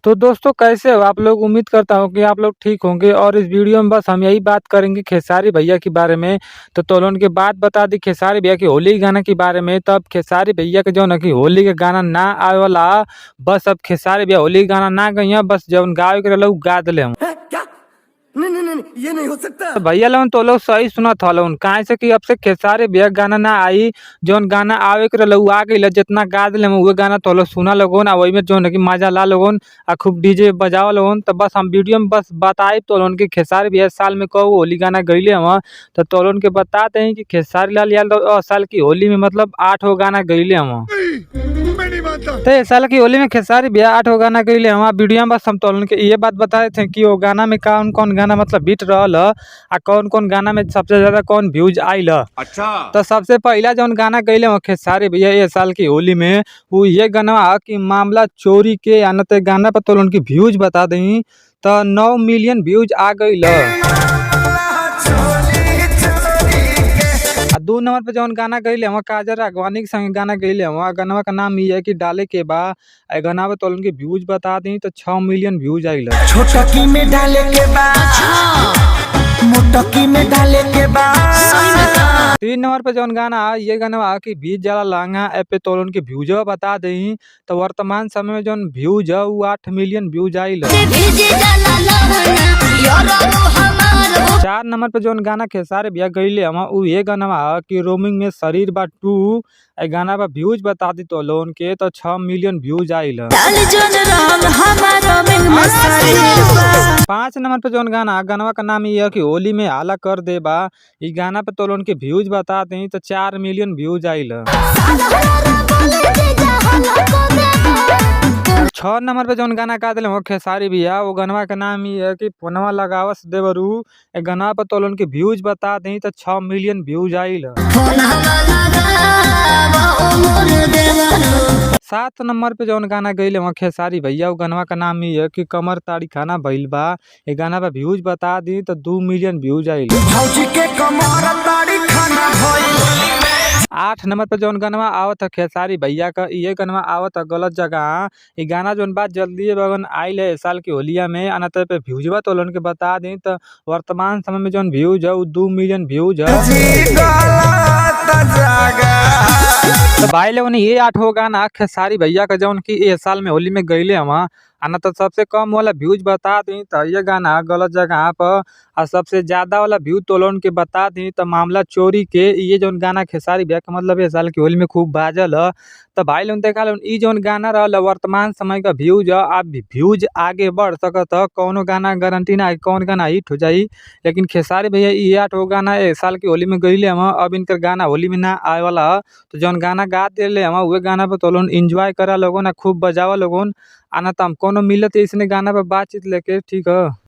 तो दोस्तों कैसे हो आप लोग। उम्मीद करता हूँ कि आप लोग ठीक होंगे और इस वीडियो में बस हम यही बात करेंगे खेसारी भैया के बारे में। तो उनके बात बता दी खेसारी भैया की होली के गाना के बारे में। तब खेसारी भैया के जो न कि होली के गाना ना आवे वाला, बस अब खेसारी भैया होली के गाना ना गई बस जब गावे के रहल गा दिले हम। नहीं नहीं नहीं ये नहीं हो सकता। तो भैया लोगन तो लोग सही सुनत हलन काहे से कि अब से खेसारी भैया गाना ना आई, जौन गाना आवे के रहल आ गइल। जितना गा दिले उहे गाना तो लोग सुना लोगन आ वही में जो है कि मजा ला लोगन आ खूब डीजे बजाव लोगन। तो बस हम वीडियो में बस बताई तो लोगन कि खेसारी भैया साल में कब होली गाना गईले हम। तो लोगन के बताते हैं कि खेसारी लाल यादव साल की होली में मतलब 8 गाना गईले हम। तो इस साल की होली में खेसारी भैया 8 गाना गईले हम। वीडियो में बस हम तो के ये बात बताए थे कि वो गाना में कौन कौन गाना मतलब बीट रहल आ कौन कौन गाना में सबसे ज्यादा कौन व्यूज आइल। अच्छा तो सबसे पहला जौन गाना गईले वो खेसारी भैया ये साल की होली में वो ये गाना कि मामला चोरी के आनत गाना पर तो उनकी व्यूज बता दी तो 9 मिलियन व्यूज आ गईल। 2 नंबर पे जौन गाना गईले हम काजल राघवानी के संग गाना गईले हम। गाना का नाम ये है कि डाले के बा। गाना पे तो उनके व्यूज बता दी तो 6 मिलियन व्यूज आइल। छोटकी में डाले के बाद मोटकी में डाले के बाद 3 नंबर पे जौन गाना ये गाना कि बीच जाला लांगा ऐप पे तो उनके व्यूज बता दी तो वर्तमान समय में जौन व्यूज है वो 8 मिलियन व्यूज आइल। 4 नंबर पे जौन गाना खेसारी भैया गईले हम उ ये गाना कि रोमिंग में शरीर बा 2 गाना पर व्यूज बता दी तो लोन के तो 6 मिलियन व्यूज आइल। 5 नंबर पे जौन गाना का नाम ये है कि होली में हाला कर दे बा। इस गाना पे तो उनके व्यूज बता दी तो 4 मिलियन व्यूज आइल। 6 नंबर पे जौन गाना गा दिले वो खेसारी भैया वो गाना का नाम ये है कि फोनवा लगावस देवरू। गाना पे तो उनके व्यूज बता दी तो 6 मिलियन व्यूज आइल। 7 नंबर पे जौन गाना गईले वहाँ खेसारी भैया वो गाना का नाम ये है कि कमर ताड़ी खाना भइल बा। ये गाना पे व्यूज बता दी तो 2 मिलियन व्यूज आइल। 8 नंबर पे जौन गाना आवत है खेसारी भैया का ये गाना आवत है गलत जगह। ये गाना जौन बात जल्दी बगन आइल है साल की होलिया में अनत पे व्यूज बा तो लोगन के बता दी तो वर्तमान समय में जौन व्यूज है वो 2 मिलियन व्यूज है। तो भाई लोगन ये 8 गाना खेसारी भैया का जौन की ये साल में होली में गईले हम आना तो सबसे कम वाला व्यूज बता दी तो ये गाना गलत जगह पर और सबसे ज्यादा वाला व्यू तो लोगन के बता दी तो मामला चोरी के ये जौन गाना खेसारी भैया का मतलब ये साल की होली में खूब बाजल है। तो भाई लोग देखा ई जौन गाना रहा वर्तमान समय का व्यूज है। आप व्यूज आगे बढ़ सकत है कौनो गाना गारंटी ना कौन गाना हिट हो जाई। लेकिन खेसारी भैया ये 8 गाना एक साल की होली में गईले हम। अब इनकर गाना होली में ना आए वाला है तो जौन गाना गा दिले हम वही गाना पे तो लोग इंजॉय करा लोगन खूब बजावा लोगन आना तो हम कोनो मिलत ऐसने गाना पे बातचीत लेके ठीक है।